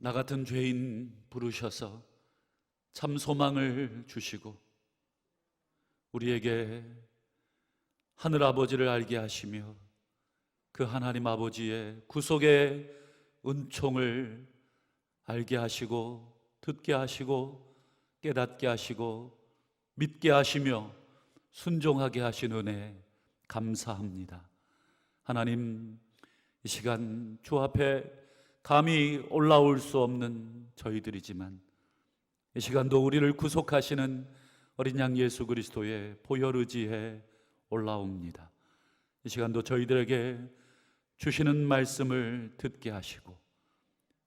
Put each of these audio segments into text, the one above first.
나 같은 죄인 부르셔서 참 소망을 주시고 우리에게 하늘 아버지를 알게 하시며 그 하나님 아버지의 구속의 은총을 알게 하시고 듣게 하시고 깨닫게 하시고 믿게 하시며 순종하게 하신 은혜 감사합니다. 하나님, 이 시간 주 앞에 감히 올라올 수 없는 저희들이지만 이 시간도 우리를 구속하시는 어린 양 예수 그리스도의 보혈 의지에 올라옵니다. 이 시간도 저희들에게 주시는 말씀을 듣게 하시고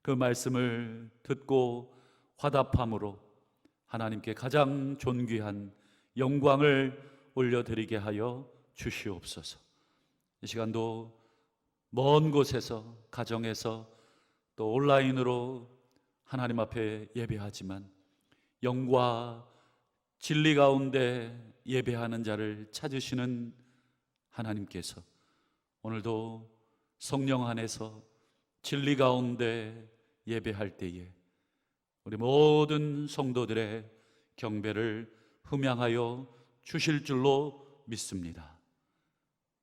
그 말씀을 듣고 화답함으로 하나님께 가장 존귀한 영광을 올려드리게 하여 주시옵소서. 이 시간도 먼 곳에서, 가정에서 또 온라인으로 하나님 앞에 예배하지만 영과 진리 가운데 예배하는 자를 찾으시는 하나님께서 오늘도 성령 안에서 진리 가운데 예배할 때에 우리 모든 성도들의 경배를 흠양하여 주실 줄로 믿습니다.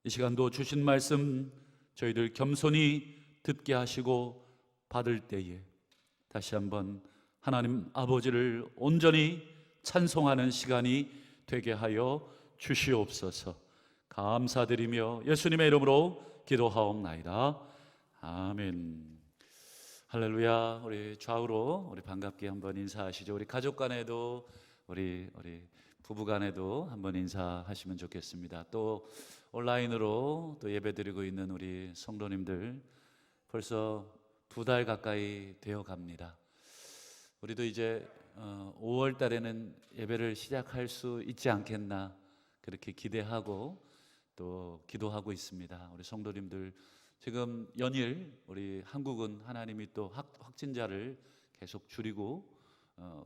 이 시간도 주신 말씀 저희들 겸손히 듣게 하시고 받을 때에 다시 한번 하나님 아버지를 온전히 찬송하는 시간이 되게 하여 주시옵소서. 감사드리며 예수님의 이름으로 기도하옵나이다. 아멘. 할렐루야. 우리 좌우로 우리 반갑게 한번 인사하시죠. 우리 가족 간에도 우리 부부 간에도 한번 인사하시면 좋겠습니다. 또 온라인으로 또 예배드리고 있는 우리 성도님들 벌써 2달 가까이 되어 갑니다. 우리도 이제 5월 달에는 예배를 시작할 수 있지 않겠나 그렇게 기대하고 또 기도하고 있습니다. 우리 성도님들 지금 연일 우리 한국은 하나님이 또 확진자를 계속 줄이고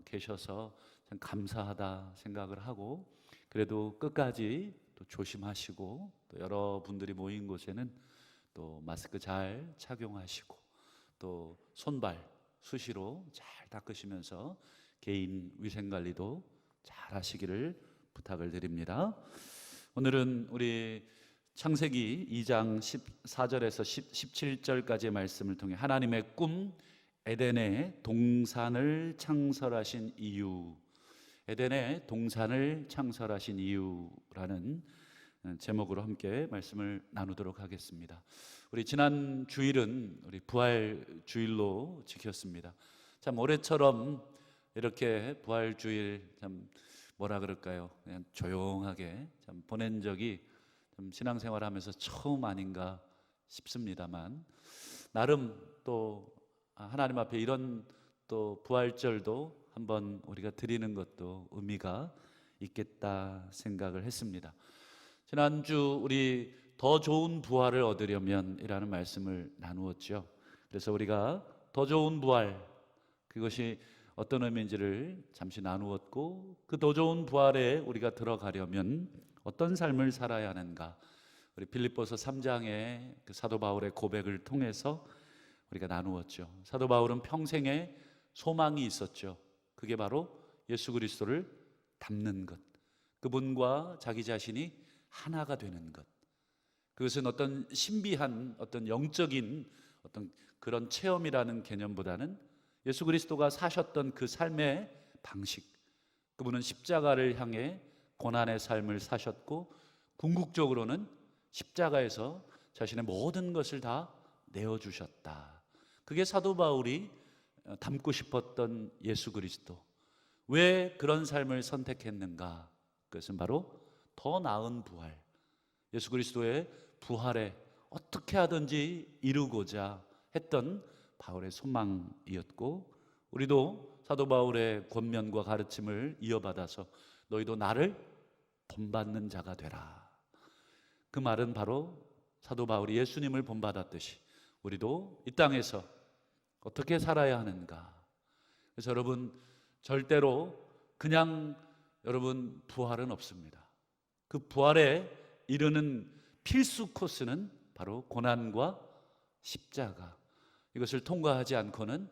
계셔서 참 감사하다 생각을 하고 그래도 끝까지 또 조심하시고 또 여러분들이 모인 곳에는 또 마스크 잘 착용하시고 또 손발 수시로 잘 닦으시면서 개인 위생관리도 잘 하시기를 부탁을 드립니다. 오늘은 우리 창세기 2장 14절에서 17절까지의 말씀을 통해 하나님의 꿈 에덴의 동산을 창설하신 이유, 에덴의 동산을 창설하신 이유라는 제목으로 함께 말씀을 나누도록 하겠습니다. 우리 지난 주일은 우리 부활 주일로 지켰습니다. 참 올해처럼 이렇게 부활 주일 참 뭐라 그럴까요? 그냥 조용하게 참 보낸 적이 좀 신앙생활하면서 처음 아닌가 싶습니다만 나름 또 하나님 앞에 이런 또 부활절도 한번 우리가 드리는 것도 의미가 있겠다 생각을 했습니다. 지난주 우리 더 좋은 부활을 얻으려면 이라는 말씀을 나누었죠. 그래서 우리가 더 좋은 부활 그것이 어떤 의미인지를 잠시 나누었고 그 더 좋은 부활에 우리가 들어가려면 어떤 삶을 살아야 하는가 우리 빌립보서 3장의 그 사도 바울의 고백을 통해서 우리가 나누었죠. 사도 바울은 평생에 소망이 있었죠. 그게 바로 예수 그리스도를 닮는 것, 그분과 자기 자신이 하나가 되는 것. 그것은 어떤 신비한 어떤 영적인 어떤 그런 체험이라는 개념보다는 예수 그리스도가 사셨던 그 삶의 방식, 그분은 십자가를 향해 고난의 삶을 사셨고 궁극적으로는 십자가에서 자신의 모든 것을 다 내어주셨다. 그게 사도 바울이 닮고 싶었던 예수 그리스도. 왜 그런 삶을 선택했는가? 그것은 바로 더 나은 부활, 예수 그리스도의 부활에 어떻게 하든지 이루고자 했던 바울의 소망이었고 우리도 사도 바울의 권면과 가르침을 이어받아서 너희도 나를 본받는 자가 되라. 그 말은 바로 사도 바울이 예수님을 본받았듯이 우리도 이 땅에서 어떻게 살아야 하는가. 그래서 여러분 절대로 그냥 여러분 부활은 없습니다. 그 부활에 이르는 필수 코스는 바로 고난과 십자가, 이것을 통과하지 않고는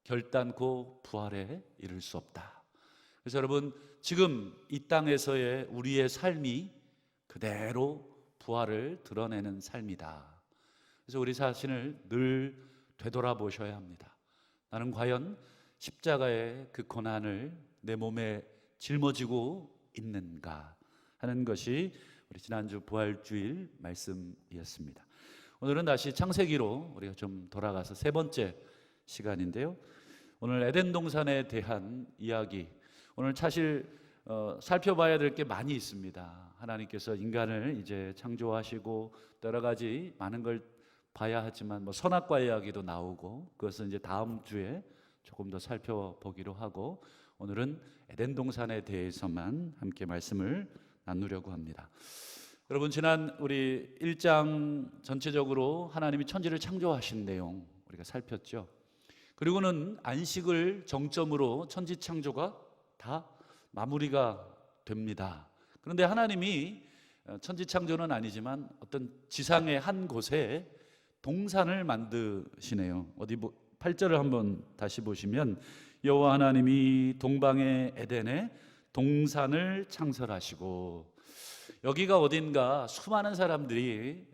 결단코 부활에 이를 수 없다. 그래서 여러분, 지금 이 땅에서의 우리의 삶이 그대로 부활을 드러내는 삶이다. 그래서 우리 자신을 늘 되돌아보셔야 합니다. 나는 과연 십자가의 그 고난을 내 몸에 짊어지고 있는가 하는 것이 우리 지난주 부활주일 말씀이었습니다. 오늘은 다시 창세기로 우리가 좀 돌아가서 세 번째 시간인데요, 오늘 에덴 동산에 대한 이야기, 오늘 사실 살펴봐야 될 게 많이 있습니다. 하나님께서 인간을 이제 창조하시고 여러 가지 많은 걸 봐야 하지만 선악과 이야기도 나오고, 그것은 이제 다음 주에 조금 더 살펴보기로 하고, 오늘은 에덴 동산에 대해서만 함께 말씀을 나누려고 합니다. 여러분, 지난 우리 1장 전체적으로 하나님이 천지를 창조하신 내용 우리가 살폈죠. 그리고는 안식을 정점으로 천지 창조가 다 마무리가 됩니다. 그런데 하나님이 천지 창조는 아니지만 어떤 지상의 한 곳에 동산을 만드시네요. 어디 8절을 한번 다시 보시면, 여호와 하나님이 동방의 에덴에 동산을 창설하시고, 여기가 어딘가 수많은 사람들이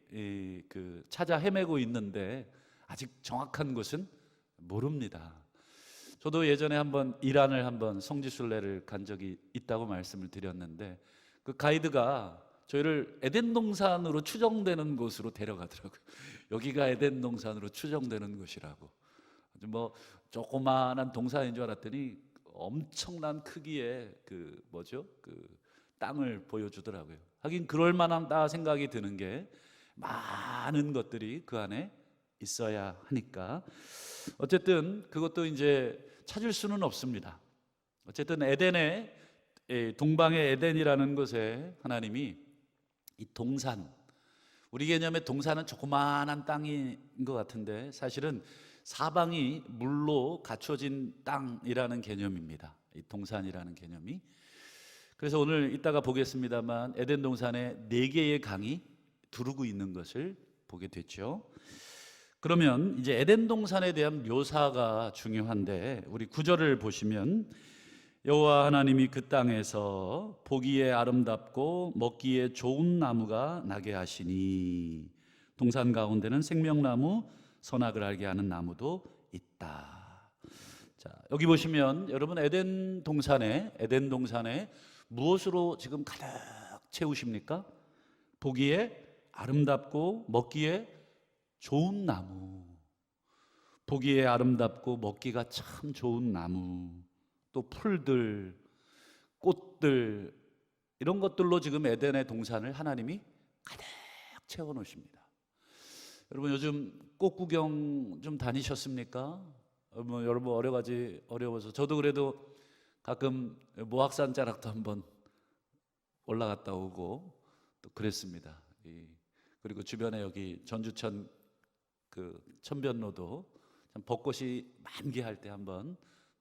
찾아 헤매고 있는데 아직 정확한 곳은 모릅니다. 저도 예전에 한번 이란을 한번 성지순례를 간 적이 있다고 말씀을 드렸는데, 그 가이드가 저희를 에덴 동산으로 추정되는 곳으로 데려가더라고요. 여기가 에덴 동산으로 추정되는 곳이라고. 조그마한 동산인 줄 알았더니 엄청난 크기의 그 땅을 보여주더라고요. 하긴 그럴 만하다 생각이 드는 게, 많은 것들이 그 안에 있어야 하니까. 어쨌든 그것도 이제 찾을 수는 없습니다. 어쨌든 에덴의 동방의 에덴이라는 곳에 하나님이 이 동산, 우리 개념의 동산은 조그마한 땅인 것 같은데 사실은 사방이 물로 갖춰진 땅이라는 개념입니다. 이 동산이라는 개념이. 그래서 오늘 이따가 보겠습니다만 에덴 동산에 4개의 강이 두르고 있는 것을 보게 됐죠. 그러면 이제 에덴 동산에 대한 묘사가 중요한데, 우리 9절을 보시면, 여호와 하나님이 그 땅에서 보기에 아름답고 먹기에 좋은 나무가 나게 하시니, 동산 가운데는 생명나무, 선악을 알게 하는 나무도 있다. 자, 여기 보시면 여러분, 에덴 동산에 무엇으로 지금 가득 채우십니까? 보기에 아름답고 먹기에 좋은 나무, 보기에 아름답고 먹기가 참 좋은 나무, 또 풀들, 꽃들, 이런 것들로 지금 에덴의 동산을 하나님이 가득 채워 놓으십니다. 여러분, 요즘 꽃 구경 좀 다니셨습니까? 여러분 어려워서 저도 그래도 가끔 모악산 자락도 한번 올라갔다 오고 또 그랬습니다. 그리고 주변에 여기 전주천 그 천변로도 참 벚꽃이 만개할 때 한번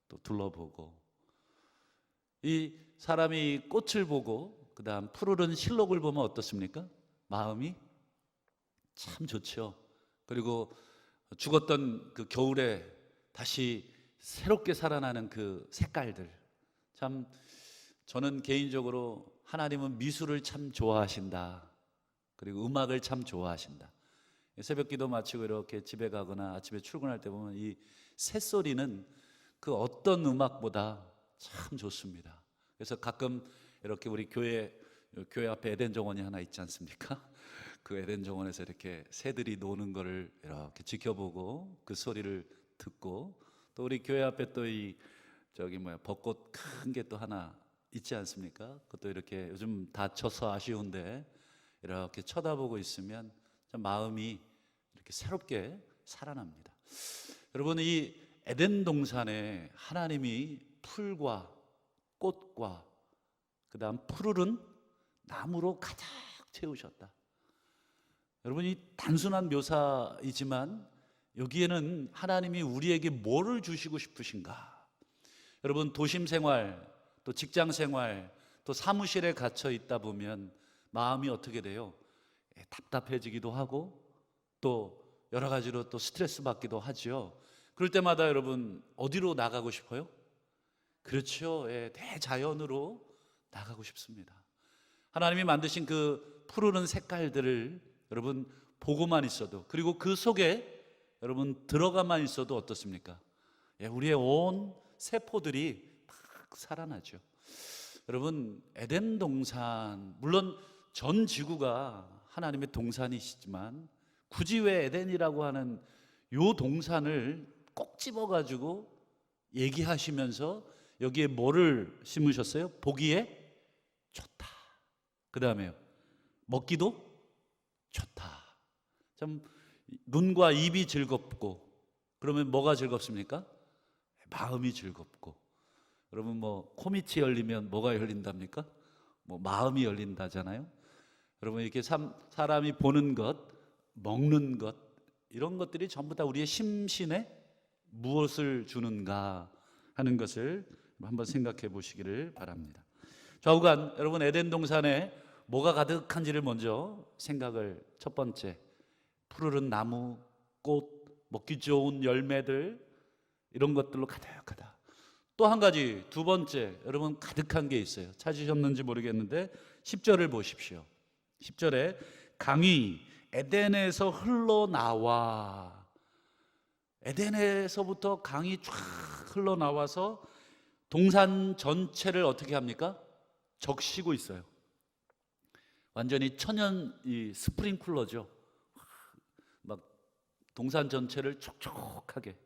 또 둘러보고, 이 사람이 꽃을 보고 그다음 푸르른 실록을 보면 어떻습니까? 마음이 참 좋죠. 그리고 죽었던 그 겨울에 다시 새롭게 살아나는 그 색깔들, 참 저는 개인적으로 하나님은 미술을 참 좋아하신다, 그리고 음악을 참 좋아하신다. 새벽 기도 마치고 이렇게 집에 가거나 아침에 출근할 때 보면 이 새소리는 그 어떤 음악보다 참 좋습니다. 그래서 가끔 이렇게 우리 교회 앞에 에덴 정원이 하나 있지 않습니까? 그 에덴 정원에서 이렇게 새들이 노는 거를 이렇게 지켜보고 그 소리를 듣고, 또 우리 교회 앞에 또 이 벚꽃 큰 게 또 하나 있지 않습니까? 그것도 이렇게 요즘 다쳐서 아쉬운데 이렇게 쳐다보고 있으면 참 마음이 이렇게 새롭게 살아납니다. 여러분, 이 에덴 동산에 하나님이 풀과 꽃과 그다음 푸르른 나무로 가득 채우셨다. 여러분, 이 단순한 묘사이지만 여기에는 하나님이 우리에게 뭐를 주시고 싶으신가? 여러분, 도심 생활, 또 직장 생활, 또 사무실에 갇혀 있다 보면 마음이 어떻게 돼요? 답답해지기도 하고 또 여러 가지로 또 스트레스 받기도 하죠. 그럴 때마다 여러분 어디로 나가고 싶어요? 그렇죠. 예, 대자연으로 나가고 싶습니다. 하나님이 만드신 그 푸르른 색깔들을 여러분 보고만 있어도, 그리고 그 속에 여러분 들어가만 있어도 어떻습니까? 예, 우리의 온 세포들이 막 살아나죠. 여러분 에덴 동산, 물론 전 지구가 하나님의 동산이시지만 굳이 왜 에덴이라고 하는 요 동산을 꼭 집어가지고 얘기하시면서 여기에 뭐를 심으셨어요? 보기에 좋다. 그 다음에요, 먹기도 좋다. 참 눈과 입이 즐겁고, 그러면 뭐가 즐겁습니까? 마음이 즐겁고. 여러분 뭐 코밑이 열리면 뭐가 열린답니까? 뭐 마음이 열린다잖아요. 여러분 이렇게 사람이 보는 것, 먹는 것, 이런 것들이 전부 다 우리의 심신에 무엇을 주는가 하는 것을 한번 생각해 보시기를 바랍니다. 좌우간 여러분 에덴 동산에 뭐가 가득한지를 먼저 생각을, 첫 번째 푸르른 나무, 꽃, 먹기 좋은 열매들, 이런 것들로 가득하다. 또 한 가지, 두 번째 여러분 가득한 게 있어요. 찾으셨는지 모르겠는데 10절을 보십시오. 10절에 강이 에덴에서 흘러나와, 에덴에서부터 강이 쫙 흘러나와서 동산 전체를 어떻게 합니까? 적시고 있어요. 완전히 천연 이 스프링쿨러죠. 막 동산 전체를 촉촉하게.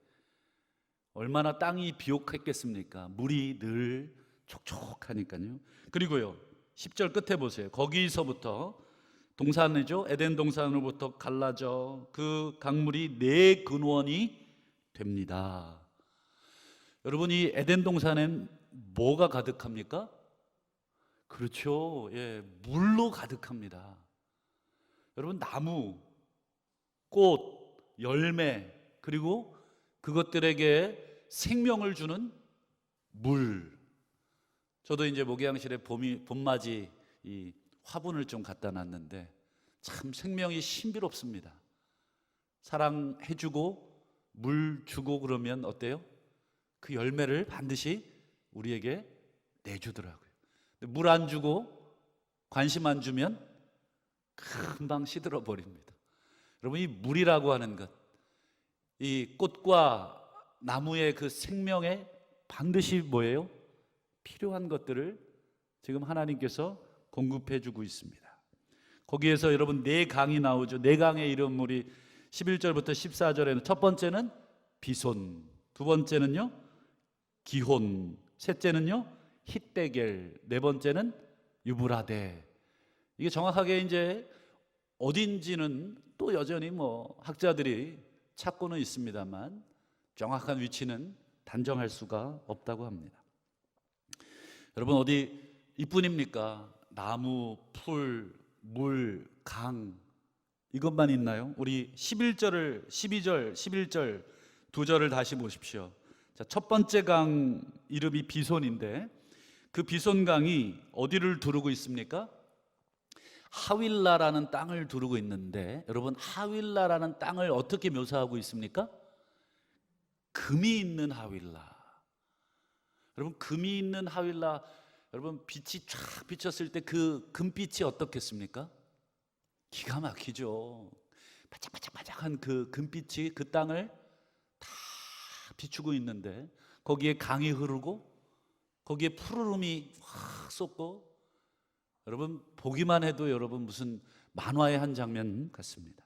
얼마나 땅이 비옥했겠습니까? 물이 늘 촉촉하니까요. 그리고요 10절 끝에 보세요. 거기서부터 동산이죠, 에덴 동산으로부터 갈라져 그 강물이 네 근원이 됩니다. 여러분 이 에덴 동산엔 뭐가 가득합니까? 그렇죠. 예, 물로 가득합니다. 여러분 나무, 꽃, 열매, 그리고 그것들에게 생명을 주는 물. 저도 이제 목양실에 봄맞이 이 화분을 좀 갖다 놨는데 참 생명이 신비롭습니다. 사랑해주고 물 주고 그러면 어때요? 그 열매를 반드시 우리에게 내주더라고요. 물 안 주고 관심 안 주면 금방 시들어 버립니다. 여러분 이 물이라고 하는 것, 이 꽃과 나무의 그 생명에 반드시 뭐예요? 필요한 것들을 지금 하나님께서 공급해 주고 있습니다. 거기에서 여러분 네 강이 나오죠. 네 강의 이름 우리 11절부터 14절에는 첫 번째는 비손, 두 번째는요 기혼, 셋째는요 힛데겔, 네 번째는 유브라데. 이게 정확하게 이제 어딘지는 또 여전히 뭐 학자들이 찾고는 있습니다만 정확한 위치는 단정할 수가 없다고 합니다. 여러분 어디 이뿐입니까? 나무, 풀, 물, 강, 이것만 있나요? 우리 11절을 12절, 11절 두 절을 다시 보십시오. 자, 첫 번째 강 이름이 비손인데 그 비손강이 어디를 두르고 있습니까? 하윌라라는 땅을 두르고 있는데, 여러분 하윌라라는 땅을 어떻게 묘사하고 있습니까? 금이 있는 하윌라. 여러분 금이 있는 하윌라, 여러분 빛이 쫙 비쳤을 때 그 금빛이 어떻겠습니까? 기가 막히죠. 바짝바짝바짝한 그 금빛이 그 땅을 다 비추고 있는데 거기에 강이 흐르고 거기에 푸르름이 확 쏟고, 여러분 보기만 해도 여러분 무슨 만화의 한 장면 같습니다.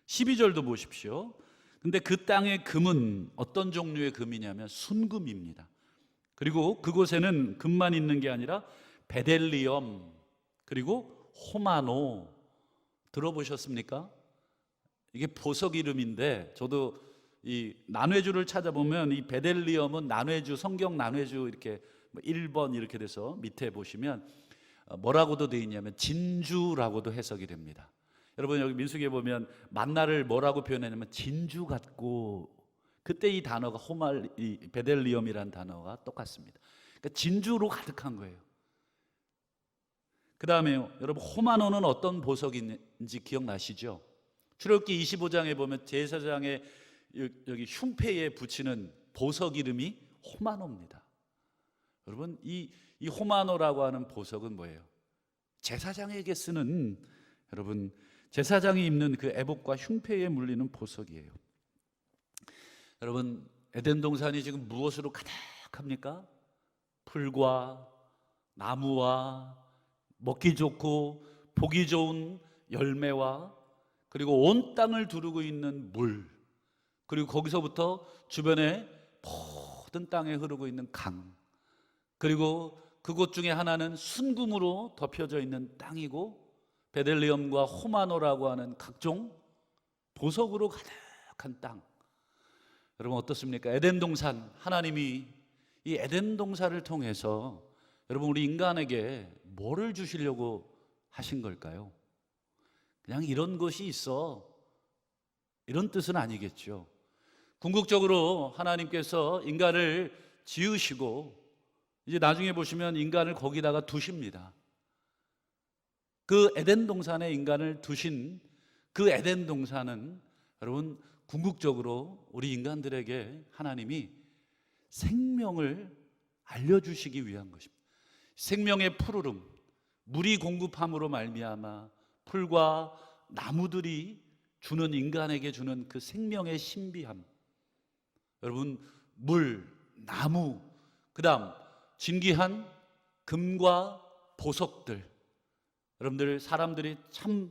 12절도 보십시오. 근데 그 땅의 금은 어떤 종류의 금이냐면 순금입니다. 그리고 그곳에는 금만 있는 게 아니라 베델리엄, 그리고 호마노, 들어보셨습니까? 이게 보석 이름인데 저도 이 난회주를 찾아보면 이 베델리엄은 난회주, 성경 난회주 이렇게 1번 이렇게 돼서 밑에 보시면 뭐라고도 되어 있냐면 진주라고도 해석이 됩니다. 여러분 여기 민수기에 보면 만나를 뭐라고 표현했냐면 진주 같고, 그때 이 단어가 이 베델리엄이라는 단어가 똑같습니다. 그러니까 진주로 가득한 거예요. 그 다음에 여러분 호마노는 어떤 보석인지 기억나시죠? 출애굽기 25장에 보면 제사장의 여기 흉패에 붙이는 보석 이름이 호마노입니다. 여러분, 이 호마노라고 하는 보석은 뭐예요? 제사장에게 쓰는, 여러분, 제사장이 입는 그 에봇과 흉패에 물리는 보석이에요. 여러분, 에덴 동산이 지금 무엇으로 가득합니까? 풀과 나무와 먹기 좋고 보기 좋은 열매와, 그리고 온 땅을 두르고 있는 물, 그리고 거기서부터 주변에 모든 땅에 흐르고 있는 강, 그리고 그곳 중에 하나는 순금으로 덮여져 있는 땅이고, 베들레헴과 호마노라고 하는 각종 보석으로 가득한 땅. 여러분 어떻습니까? 에덴 동산, 하나님이 이 에덴 동산을 통해서 여러분 우리 인간에게 뭐를 주시려고 하신 걸까요? 그냥 이런 것이 있어, 이런 뜻은 아니겠죠. 궁극적으로 하나님께서 인간을 지으시고 이제 나중에 보시면 인간을 거기다가 두십니다. 그 에덴 동산에 인간을 두신 그 에덴 동산은 여러분 궁극적으로 우리 인간들에게 하나님이 생명을 알려주시기 위한 것입니다. 생명의 푸르름, 물이 공급함으로 말미암아 풀과 나무들이 주는, 인간에게 주는 그 생명의 신비함. 여러분, 물, 나무, 그 다음 진귀한 금과 보석들, 여러분들 사람들이 참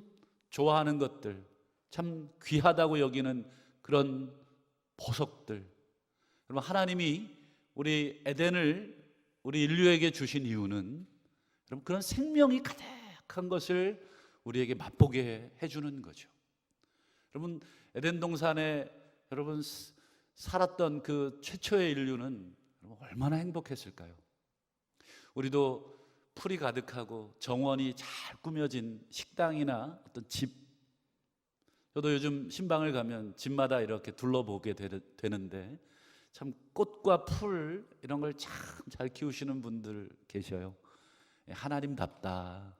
좋아하는 것들, 참 귀하다고 여기는 그런 보석들, 여러분 하나님이 우리 에덴을 우리 인류에게 주신 이유는 여러분 그런 생명이 가득한 것을 우리에게 맛보게 해주는 거죠. 여러분 에덴 동산에 여러분 살았던 그 최초의 인류는 얼마나 행복했을까요? 우리도 풀이 가득하고 정원이 잘 꾸며진 식당이나 어떤 집, 저도 요즘 신방을 가면 집마다 이렇게 둘러보게 되는데 참 꽃과 풀 이런 걸 참 잘 키우시는 분들 계셔요. 하나님답다.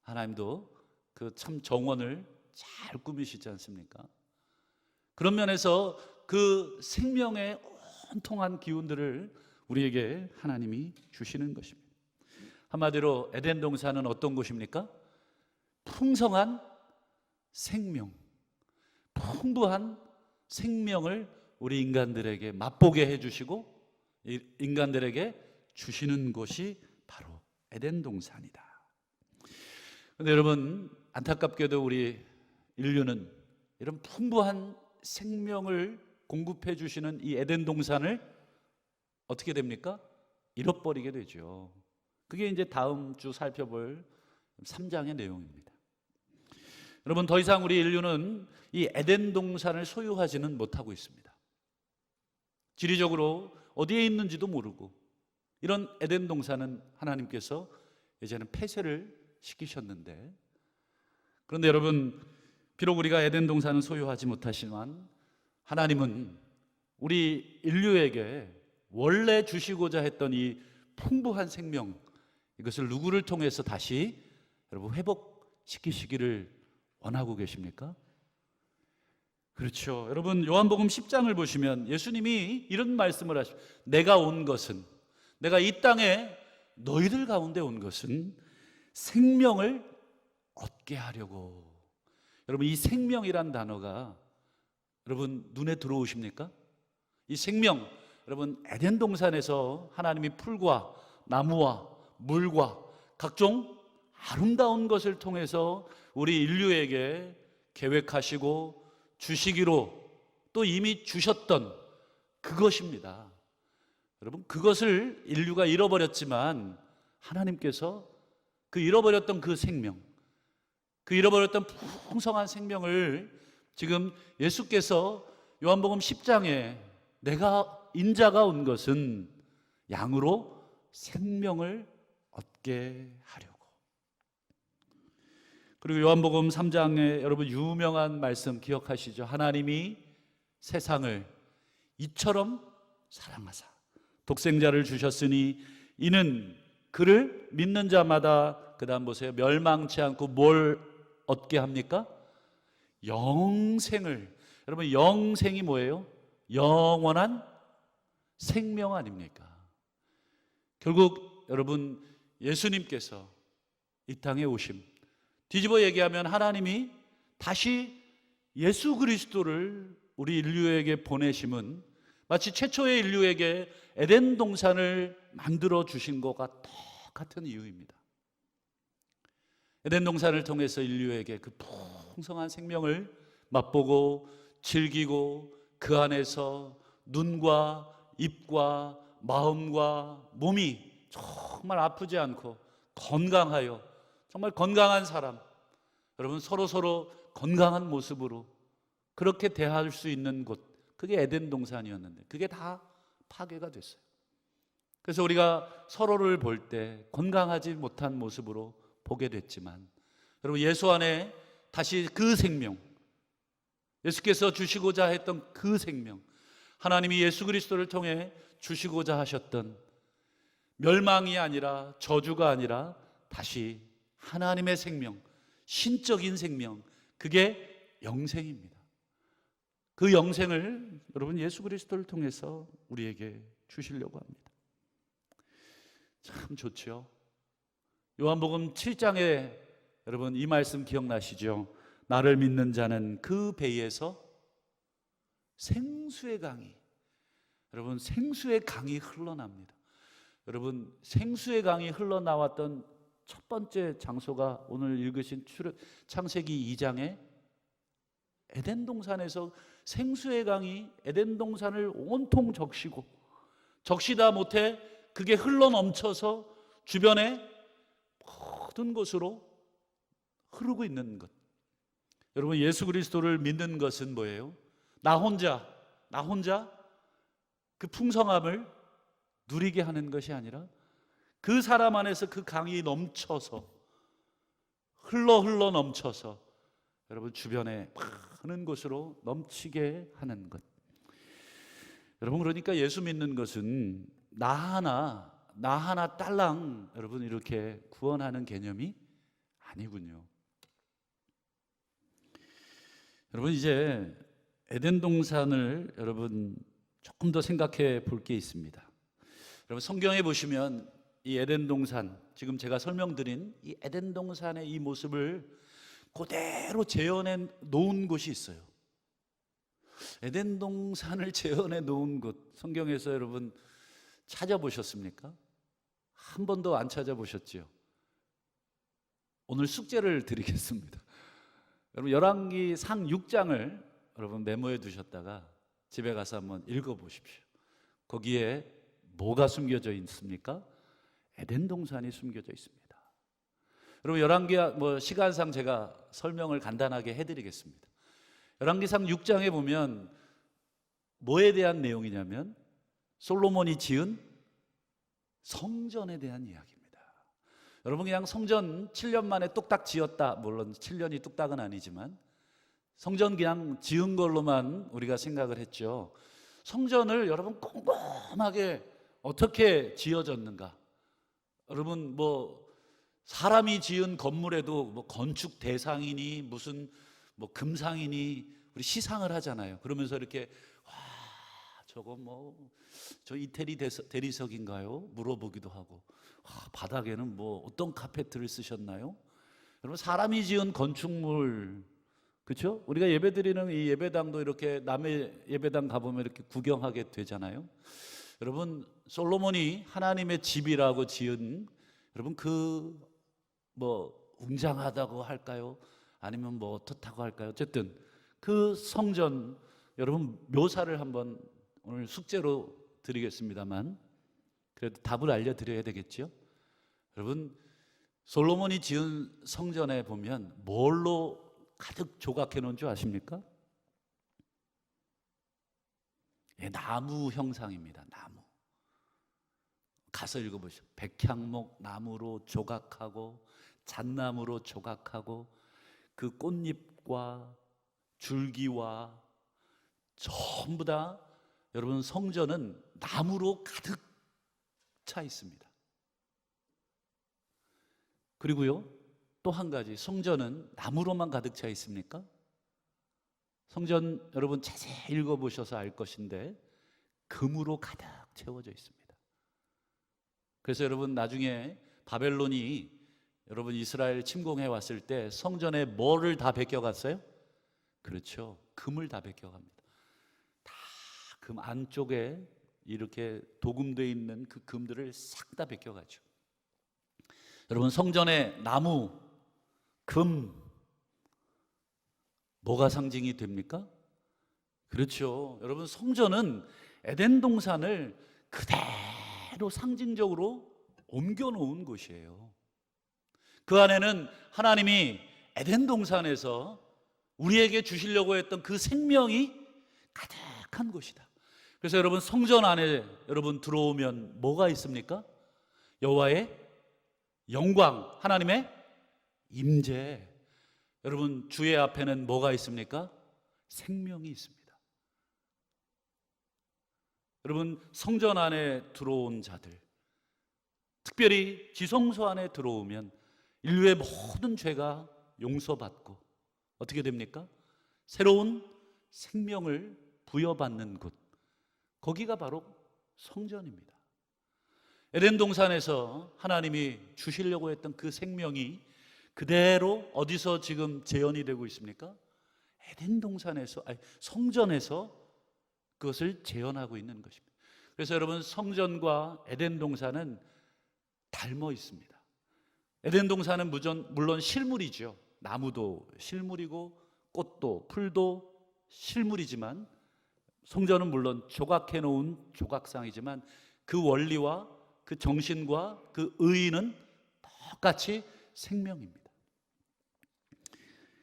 하나님도 그 참 정원을 잘 꾸미시지 않습니까? 그런 면에서 그 생명의 온통한 기운들을 우리에게 하나님이 주시는 것입니다. 한마디로 에덴 동산은 어떤 곳입니까? 풍성한 생명, 풍부한 생명을 우리 인간들에게 맛보게 해주시고 인간들에게 주시는 곳이 바로 에덴 동산이다. 그런데 여러분 안타깝게도 우리 인류는 이런 풍부한 생명을 공급해 주시는 이 에덴 동산을 어떻게 됩니까? 잃어버리게 되죠. 그게 이제 다음 주 살펴볼 3장의 내용입니다. 여러분 더 이상 우리 인류는 이 에덴 동산을 소유하지는 못하고 있습니다. 지리적으로 어디에 있는지도 모르고 이런 에덴 동산은 하나님께서 이제는 폐쇄를 시키셨는데, 그런데 여러분 비록 우리가 에덴 동산은 소유하지 못하지만 하나님은 우리 인류에게 원래 주시고자 했던 이 풍부한 생명, 이것을 누구를 통해서 다시 여러분 회복시키시기를 원하고 계십니까? 그렇죠. 여러분 요한복음 10장을 보시면 예수님이 이런 말씀을 하십니다. 내가 온 것은, 내가 이 땅에 너희들 가운데 온 것은 생명을 얻게 하려고. 여러분 이 생명이란 단어가 여러분 눈에 들어오십니까? 이 생명, 여러분 에덴 동산에서 하나님이 풀과 나무와 물과 각종 아름다운 것을 통해서 우리 인류에게 계획하시고 주시기로 또 이미 주셨던 그것입니다. 여러분 그것을 인류가 잃어버렸지만 하나님께서 그 잃어버렸던 그 생명, 그 잃어버렸던 풍성한 생명을 지금 예수께서 요한복음 10장에 내가 인자가 온 것은 양으로 생명을 얻게 하려고. 그리고 요한복음 3장에 여러분 유명한 말씀 기억하시죠? 하나님이 세상을 이처럼 사랑하사 독생자를 주셨으니 이는 그를 믿는 자마다, 그 다음 보세요, 멸망치 않고 뭘 얻게 합니까? 영생을. 여러분 영생이 뭐예요? 영원한 생명 아닙니까? 결국 여러분, 예수님께서 이 땅에 오심, 뒤집어 얘기하면 하나님이 다시 예수 그리스도를 우리 인류에게 보내심은 마치 최초의 인류에게 에덴 동산을 만들어 주신 것과 똑같은 이유입니다. 에덴 동산을 통해서 인류에게 그 풍성한 생명을 맛보고 즐기고 그 안에서 눈과 입과 마음과 몸이 정말 아프지 않고 건강하여 정말 건강한 사람, 여러분 서로 건강한 모습으로 그렇게 대할 수 있는 곳, 그게 에덴 동산이었는데 그게 다 파괴가 됐어요. 그래서 우리가 서로를 볼 때 건강하지 못한 모습으로 보게 됐지만, 여러분 예수 안에 다시 그 생명, 예수께서 주시고자 했던 그 생명, 하나님이 예수 그리스도를 통해 주시고자 하셨던 멸망이 아니라 저주가 아니라 다시 하나님의 생명, 신적인 생명, 그게 영생입니다. 그 영생을 여러분 예수 그리스도를 통해서 우리에게 주시려고 합니다. 참 좋죠. 요한복음 7장에 여러분 이 말씀 기억나시죠? 나를 믿는 자는 그 배에서 생수의 강이, 여러분 생수의 강이 흘러납니다. 여러분 생수의 강이 흘러나왔던 첫 번째 장소가 오늘 읽으신 창세기 2장에 에덴 동산에서 생수의 강이 에덴 동산을 온통 적시다 못해 그게 흘러넘쳐서 주변에 모든 곳으로 흐르고 있는 것. 여러분 예수 그리스도를 믿는 것은 뭐예요? 나 혼자 그 풍성함을 누리게 하는 것이 아니라 그 사람 안에서 그 강이 넘쳐서 흘러 넘쳐서 여러분 주변에 많은 곳으로 넘치게 하는 것. 여러분 그러니까 예수 믿는 것은 나 하나 딸랑 여러분 이렇게 구원하는 개념이 아니군요. 여러분 이제 에덴 동산을 여러분 조금 더 생각해 볼 게 있습니다. 여러분 성경에 보시면 이 에덴 동산, 지금 제가 설명드린 이 에덴 동산의 이 모습을 그대로 재현해 놓은 곳이 있어요. 에덴 동산을 재현해 놓은 곳, 성경에서 여러분 찾아보셨습니까? 한 번도 안 찾아보셨지요? 오늘 숙제를 드리겠습니다. 여러분 열왕기상 6장을 여러분 메모해 두셨다가 집에 가서 한번 읽어보십시오. 거기에 뭐가 숨겨져 있습니까? 에덴 동산이 숨겨져 있습니다. 여러분 열왕기 시간상 제가 설명을 간단하게 해드리겠습니다. 열왕기상 6장에 보면 뭐에 대한 내용이냐면 솔로몬이 지은 성전에 대한 이야기입니다. 여러분 그냥 성전 7년 만에 뚝딱 지었다, 물론 7년이 뚝딱은 아니지만 성전 그냥 지은 걸로만 우리가 생각을 했죠. 성전을 여러분 꼼꼼하게 어떻게 지어졌는가? 여러분 사람이 지은 건물에도 건축 대상이니 무슨 금상이니 우리 시상을 하잖아요. 그러면서 이렇게 와 저거 저 이태리 대리석인가요? 물어보기도 하고 바닥에는 어떤 카페트를 쓰셨나요? 여러분 사람이 지은 건축물, 그렇죠? 우리가 예배드리는 이 예배당도 이렇게 남의 예배당 가보면 이렇게 구경하게 되잖아요. 여러분 솔로몬이 하나님의 집이라고 지은 여러분 웅장하다고 할까요? 아니면 어떻다고 할까요? 어쨌든 그 성전 여러분 묘사를 한번 오늘 숙제로 드리겠습니다만 그래도 답을 알려드려야 되겠죠? 여러분 솔로몬이 지은 성전에 보면 뭘로 가득 조각해 놓은 줄 아십니까? 나무 형상입니다. 나무. 가서 읽어보시죠. 백향목 나무로 조각하고 잣나무로 조각하고 그 꽃잎과 줄기와 전부 다 여러분 성전은 나무로 가득 차 있습니다. 그리고요 또 한 가지, 성전은 나무로만 가득 차 있습니까? 성전 여러분 자세히 읽어보셔서 알 것인데 금으로 가득 채워져 있습니다. 그래서 여러분 나중에 바벨론이 여러분 이스라엘 침공해 왔을 때 성전에 뭐를 다 베껴갔어요? 그렇죠, 금을 다 베껴갑니다. 다 금 안쪽에 이렇게 도금되어 있는 그 금들을 싹 다 베껴가죠. 여러분 성전의 나무, 금, 뭐가 상징이 됩니까? 그렇죠, 여러분 성전은 에덴 동산을 그대로 상징적으로 옮겨 놓은 곳이에요. 그 안에는 하나님이 에덴 동산에서 우리에게 주시려고 했던 그 생명이 가득한 곳이다. 그래서 여러분 성전 안에 여러분 들어오면 뭐가 있습니까? 여호와의 영광, 하나님의 임재. 여러분 주의 앞에는 뭐가 있습니까? 생명이 있습니다. 여러분 성전 안에 들어온 자들, 특별히 지성소 안에 들어오면 인류의 모든 죄가 용서받고 어떻게 됩니까? 새로운 생명을 부여받는 곳, 거기가 바로 성전입니다. 에덴 동산에서 하나님이 주시려고 했던 그 생명이 그대로 어디서 지금 재현이 되고 있습니까? 에덴 동산에서, 성전에서 그것을 재현하고 있는 것입니다. 그래서 여러분 성전과 에덴 동산은 닮아 있습니다. 에덴 동산은 물론 실물이죠. 나무도 실물이고 꽃도 풀도 실물이지만 성전은 물론 조각해 놓은 조각상이지만 그 원리와 그 정신과 그 의의는 똑같이 생명입니다.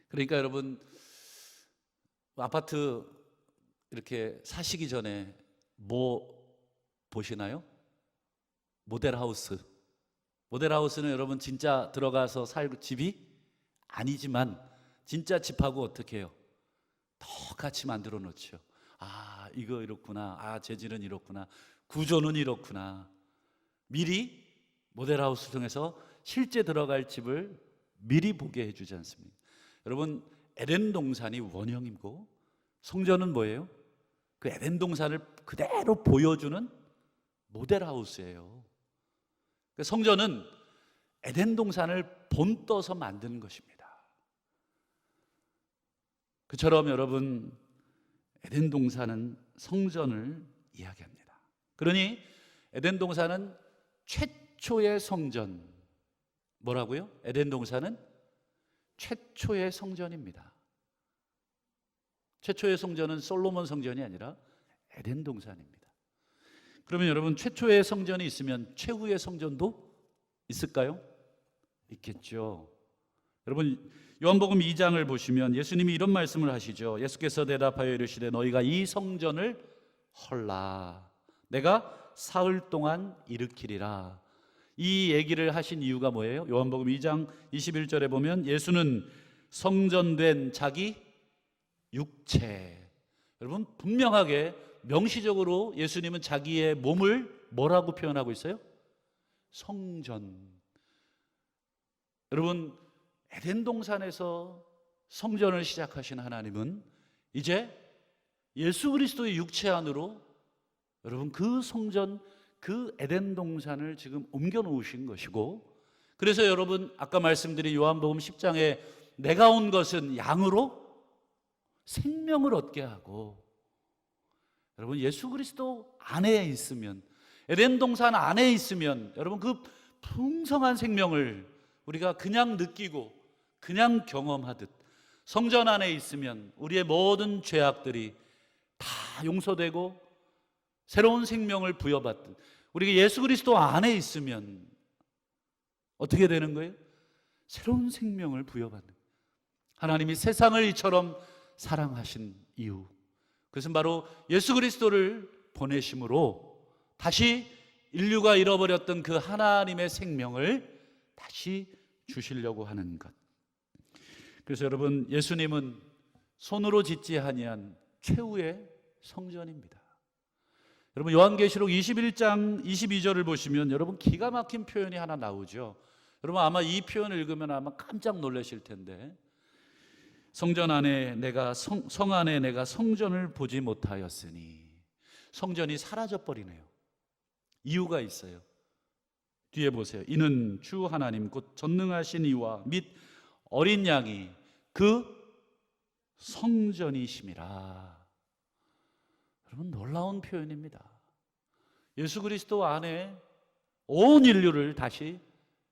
그러니까 여러분 아파트 이렇게 사시기 전에 뭐 보시나요? 모델하우스. 모델하우스는 여러분 진짜 들어가서 살 집이 아니지만 진짜 집하고 어떻게 해요? 똑같이 만들어 놓죠. 아, 이거 이렇구나. 아, 재질은 이렇구나. 구조는 이렇구나. 미리 모델하우스 통해서 실제 들어갈 집을 미리 보게 해주지 않습니까? 여러분 에덴 동산이 원형이고 성전은 뭐예요? 그 에덴 동산을 그대로 보여주는 모델하우스예요. 성전은 에덴 동산을 본떠서 만드는 것입니다. 그처럼 여러분 에덴 동산은 성전을 이야기합니다. 그러니 에덴 동산은 최초의 성전. 뭐라고요? 에덴 동산은 최초의 성전입니다. 최초의 성전은 솔로몬 성전이 아니라 에덴 동산입니다. 그러면 여러분 최초의 성전이 있으면 최후의 성전도 있을까요? 있겠죠. 여러분 요한복음 2장을 보시면 예수님이 이런 말씀을 하시죠. 예수께서 대답하여 이르시되 너희가 이 성전을 헐라 내가 사흘 동안 일으키리라. 이 얘기를 하신 이유가 뭐예요? 요한복음 2장 21절에 보면 예수는 성전된 자기 육체. 여러분 분명하게 명시적으로 예수님은 자기의 몸을 뭐라고 표현하고 있어요? 성전. 여러분 에덴 동산에서 성전을 시작하신 하나님은 이제 예수 그리스도의 육체 안으로 여러분 그 성전, 그 에덴 동산을 지금 옮겨 놓으신 것이고, 그래서 여러분 아까 말씀드린 요한복음 10장에 내가 온 것은 양으로 생명을 얻게 하고, 여러분 예수 그리스도 안에 있으면, 에덴 동산 안에 있으면 여러분 그 풍성한 생명을 우리가 그냥 느끼고 그냥 경험하듯 성전 안에 있으면 우리의 모든 죄악들이 다 용서되고 새로운 생명을 부여받듯 우리가 예수 그리스도 안에 있으면 어떻게 되는 거예요? 새로운 생명을 부여받는. 하나님이 세상을 이처럼 사랑하신 이유, 그것은 바로 예수 그리스도를 보내심으로 다시 인류가 잃어버렸던 그 하나님의 생명을 다시 주시려고 하는 것. 그래서 여러분 예수님은 손으로 짓지 아니한 최후의 성전입니다. 여러분 요한계시록 21장 22절을 보시면 여러분 기가 막힌 표현이 하나 나오죠. 여러분 아마 이 표현을 읽으면 아마 깜짝 놀라실 텐데, 성전 안에 내가 성 안에 내가 성전을 보지 못하였으니. 성전이 사라져 버리네요. 이유가 있어요. 뒤에 보세요. 이는 주 하나님 곧 전능하신 이와 및 어린 양이 그 성전이심이라. 여러분, 놀라운 표현입니다. 예수 그리스도 안에 온 인류를 다시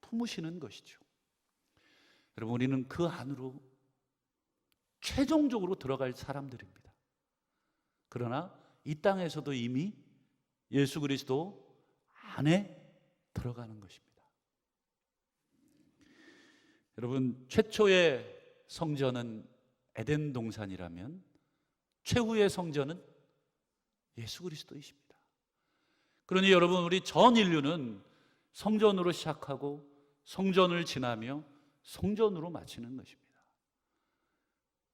품으시는 것이죠. 여러분, 우리는 그 안으로 최종적으로 들어갈 사람들입니다. 그러나 이 땅에서도 이미 예수 그리스도 안에 들어가는 것입니다. 여러분, 최초의 성전은 에덴 동산이라면 최후의 성전은 예수 그리스도이십니다. 그러니 여러분, 우리 전 인류는 성전으로 시작하고 성전을 지나며 성전으로 마치는 것입니다.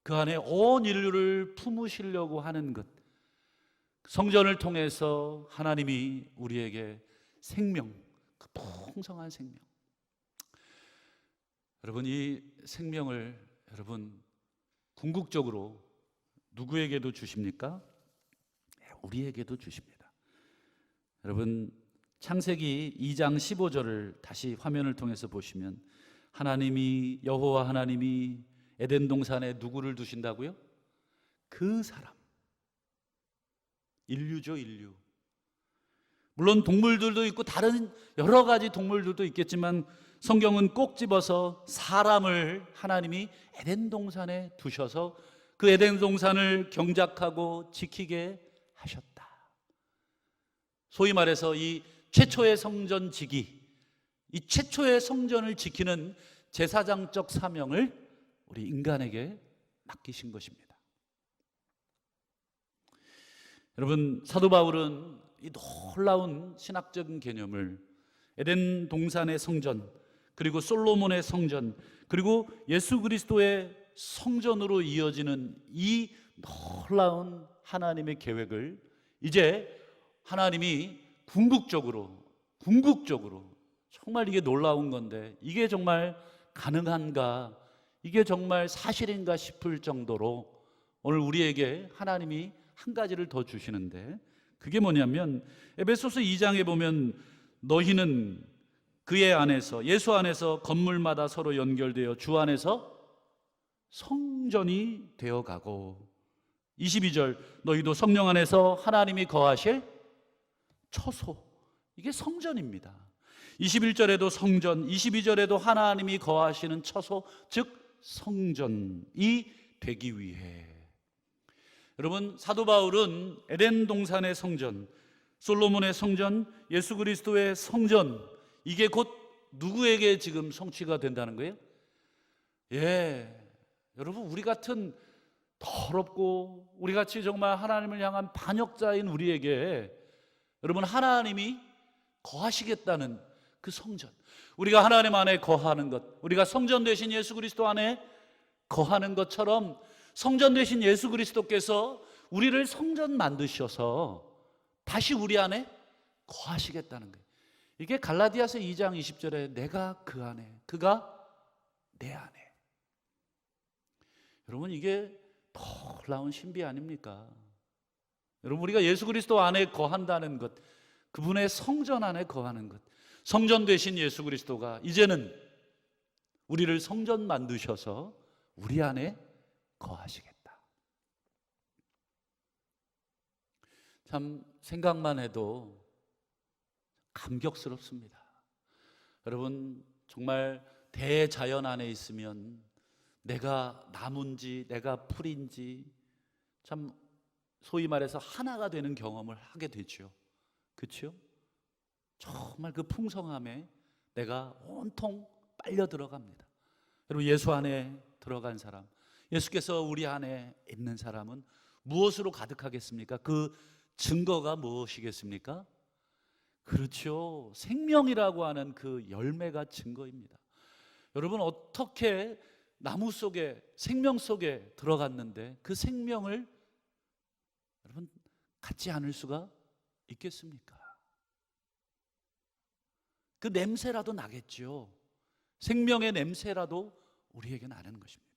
그 안에 온 인류를 품으시려고 하는 것, 성전을 통해서 하나님이 우리에게 생명, 그 풍성한 생명, 여러분, 이 생명을 여러분 궁극적으로 누구에게도 주십니까? 우리에게도 주십니다. 여러분, 창세기 2장 15절을 다시 화면을 통해서 보시면 하나님이, 여호와 하나님이 에덴 동산에 누구를 두신다고요? 그 사람, 인류죠, 인류. 물론 동물들도 있고 다른 여러 가지 동물들도 있겠지만 성경은 꼭 집어서 사람을 하나님이 에덴 동산에 두셔서 그 에덴 동산을 경작하고 지키게 하셨다. 소위 말해서 이 최초의 성전 지기, 이 최초의 성전을 지키는 제사장적 사명을 우리 인간에게 맡기신 것입니다. 여러분, 사도 바울은 이 놀라운 신학적인 개념을 에덴 동산의 성전, 그리고 솔로몬의 성전, 그리고 예수 그리스도의 성전으로 이어지는 이 놀라운 하나님의 계획을 이제 하나님이 궁극적으로 정말 이게 놀라운 건데 이게 정말 가능한가, 이게 정말 사실인가 싶을 정도로 오늘 우리에게 하나님이 한 가지를 더 주시는데, 그게 뭐냐면 에베소서 2장에 보면 너희는 그의 안에서, 예수 안에서 건물마다 서로 연결되어 주 안에서 성전이 되어가고, 22절 너희도 성령 안에서 하나님이 거하실 처소, 이게 성전입니다. 21절에도 성전, 22절에도 하나님이 거하시는 처소, 즉 성전이 되기 위해. 여러분, 사도 바울은 에덴 동산의 성전, 솔로몬의 성전, 예수 그리스도의 성전, 이게 곧 누구에게 지금 성취가 된다는 거예요? 여러분, 우리 같은 더럽고 우리같이 정말 하나님을 향한 반역자인 우리에게 여러분, 하나님이 거하시겠다는 그 성전, 우리가 하나님 안에 거하는 것, 우리가 성전 되신 예수 그리스도 안에 거하는 것처럼 성전 되신 예수 그리스도께서 우리를 성전 만드셔서 다시 우리 안에 거하시겠다는 거예요. 이게 갈라디아서 2장 20절에 내가 그 안에, 그가 내 안에. 여러분, 이게 놀라운 신비 아닙니까? 여러분, 우리가 예수 그리스도 안에 거한다는 것, 그분의 성전 안에 거하는 것, 성전 되신 예수 그리스도가 이제는 우리를 성전 만드셔서 우리 안에 거하시겠다. 참 생각만 해도 감격스럽습니다. 여러분, 정말 대자연 안에 있으면 내가 나무인지 내가 풀인지 참 소위 말해서 하나가 되는 경험을 하게 되죠. 그렇죠? 정말 그 풍성함에 내가 온통 빨려 들어갑니다. 여러분, 예수 안에 들어간 사람, 예수께서 우리 안에 있는 사람은 무엇으로 가득하겠습니까? 그 증거가 무엇이겠습니까? 그렇죠, 생명이라고 하는 그 열매가 증거입니다. 여러분, 어떻게 나무 속에, 생명 속에 들어갔는데 그 생명을 여러분 갖지 않을 수가 있겠습니까? 그 냄새라도 나겠죠. 생명의 냄새라도 우리에게 나는 것입니다.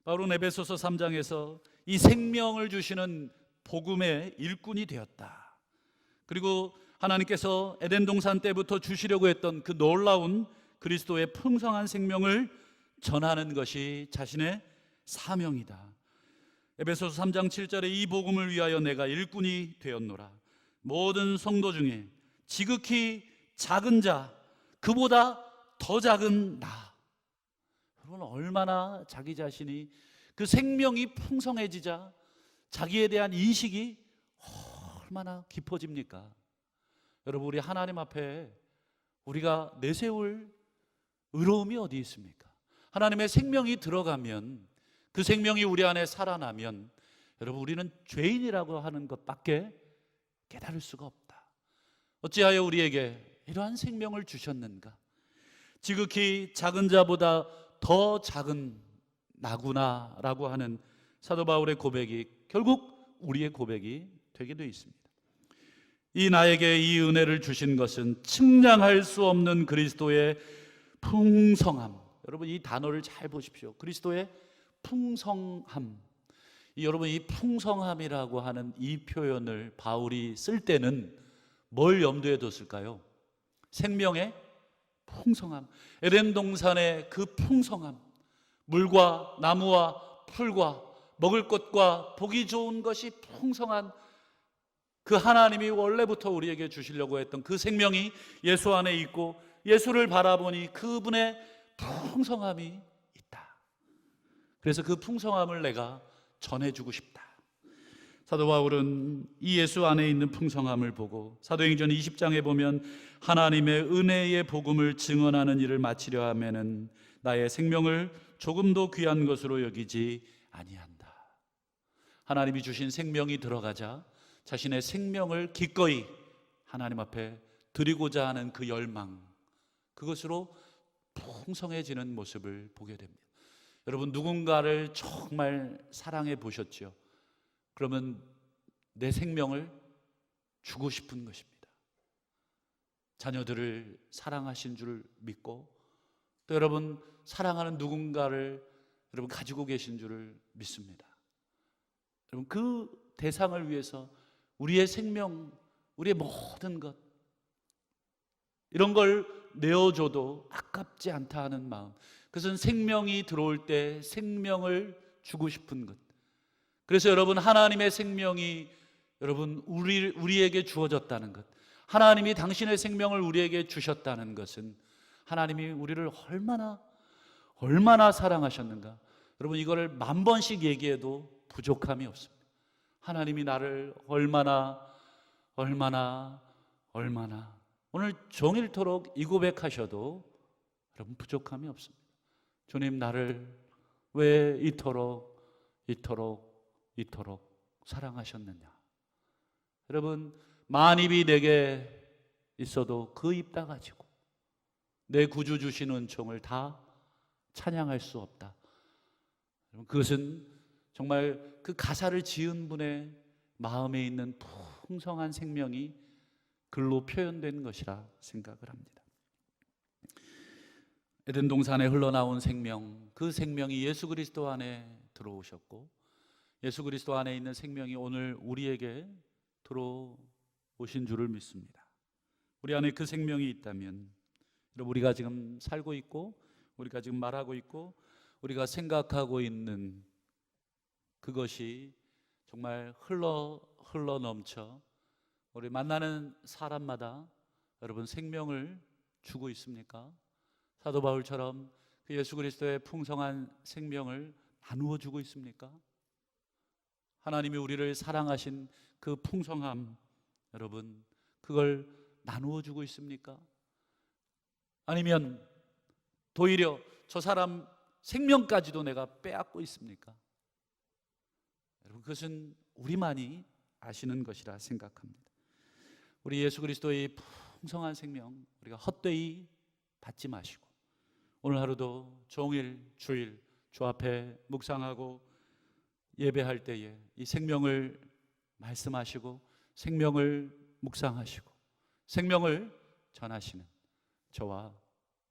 바울은 에베소서 3장에서 이 생명을 주시는 복음의 일꾼이 되었다. 그리고 하나님께서 에덴 동산 때부터 주시려고 했던 그 놀라운 그리스도의 풍성한 생명을 전하는 것이 자신의 사명이다. 에베소서 3장 7절에 이 복음을 위하여 내가 일꾼이 되었노라. 모든 성도 중에 지극히 작은 자, 그보다 더 작은 나. 여러분, 얼마나 자기 자신이 그 생명이 풍성해지자 자기에 대한 인식이 얼마나 깊어집니까? 여러분, 우리 하나님 앞에 우리가 내세울 의로움이 어디 있습니까? 하나님의 생명이 들어가면, 그 생명이 우리 안에 살아나면 여러분, 우리는 죄인이라고 하는 것밖에 깨달을 수가 없다. 어찌하여 우리에게 이러한 생명을 주셨는가? 지극히 작은 자보다 더 작은 나구나라고 하는 사도 바울의 고백이 결국 우리의 고백이 되게 되어 있습니다. 이 나에게 이 은혜를 주신 것은 측량할 수 없는 그리스도의 풍성함. 여러분, 이 단어를 잘 보십시오. 그리스도의 풍성함. 여러분, 이 풍성함이라고 하는 이 표현을 바울이 쓸 때는 뭘 염두에 뒀을까요? 생명의 풍성함, 에덴 동산의 그 풍성함, 물과 나무와 풀과 먹을 것과 보기 좋은 것이 풍성한 그 하나님이 원래부터 우리에게 주시려고 했던 그 생명이 예수 안에 있고, 예수를 바라보니 그분의 풍성함이 있다. 그래서 그 풍성함을 내가 전해주고 싶다. 사도 바울은 이 예수 안에 있는 풍성함을 보고 사도행전 20장에 보면 하나님의 은혜의 복음을 증언하는 일을 마치려 하면은 나의 생명을 조금도 귀한 것으로 여기지 아니한다. 하나님이 주신 생명이 들어가자 자신의 생명을 기꺼이 하나님 앞에 드리고자 하는 그 열망, 그것으로 풍성해지는 모습을 보게 됩니다. 여러분, 누군가를 정말 사랑해 보셨죠? 그러면 내 생명을 주고 싶은 것입니다. 자녀들을 사랑하신 줄 믿고, 또 여러분 사랑하는 누군가를 여러분 가지고 계신 줄을 믿습니다. 여러분, 그 대상을 위해서 우리의 생명, 우리의 모든 것, 이런 걸 내어줘도 아깝지 않다 하는 마음, 그것은 생명이 들어올 때 생명을 주고 싶은 것. 그래서 여러분, 하나님의 생명이 여러분 우리에게 주어졌다는 것, 하나님이 당신의 생명을 우리에게 주셨다는 것은 하나님이 우리를 얼마나 사랑하셨는가. 여러분, 이거를 10,000번씩 얘기해도 부족함이 없습니다. 하나님이 나를 얼마나 오늘 종일토록 이 고백하셔도 여러분 부족함이 없습니다. 주님, 나를 왜 이토록 사랑하셨느냐. 여러분, 만입이 내게 있어도 그 입 다 가지고 내 구주 주신 은총을 다 찬양할 수 없다. 여러분, 그것은 정말 그 가사를 지은 분의 마음에 있는 풍성한 생명이 글로 표현된 것이라 생각을 합니다. 에덴 동산에 흘러나온 생명, 그 생명이 예수 그리스도 안에 들어오셨고, 예수 그리스도 안에 있는 생명이 오늘 우리에게 들어오신 줄을 믿습니다. 우리 안에 그 생명이 있다면, 여러분, 우리가 지금 살고 있고, 우리가 지금 말하고 있고, 우리가 생각하고 있는 그것이 정말 흘러 넘쳐 우리 만나는 사람마다 여러분 생명을 주고 있습니까? 사도 바울처럼 그 예수 그리스도의 풍성한 생명을 나누어 주고 있습니까? 하나님이 우리를 사랑하신 그 풍성함, 여러분, 그걸 나누어 주고 있습니까? 아니면 도리어 저 사람 생명까지도 내가 빼앗고 있습니까? 여러분, 그것은 우리만이 아시는 것이라 생각합니다. 우리 예수 그리스도의 풍성한 생명, 우리가 헛되이 받지 마시고, 오늘 하루도 종일 주일 주 앞에 묵상하고 예배할 때에 이 생명을 말씀하시고 생명을 묵상하시고 생명을 전하시는 저와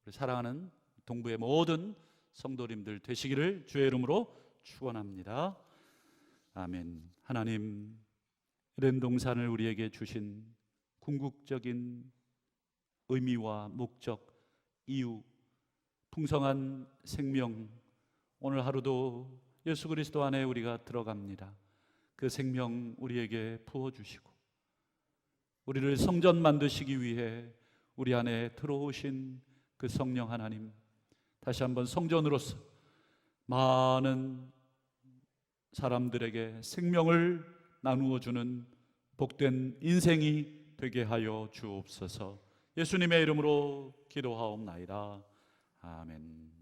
우리 사랑하는 동부의 모든 성도님들 되시기를 주의 이름으로 축원합니다. 아멘. 하나님, 에덴 동산을 우리에게 주신 궁극적인 의미와 목적, 이유, 풍성한 생명, 오늘 하루도 예수 그리스도 안에 우리가 들어갑니다. 그 생명 우리에게 부어주시고 우리를 성전 만드시기 위해 우리 안에 들어오신 그 성령 하나님, 다시 한번 성전으로서 많은 사람들에게 생명을 나누어 주는 복된 인생이 되게 하여 주옵소서. 예수님의 이름으로 기도하옵나이다. 아멘.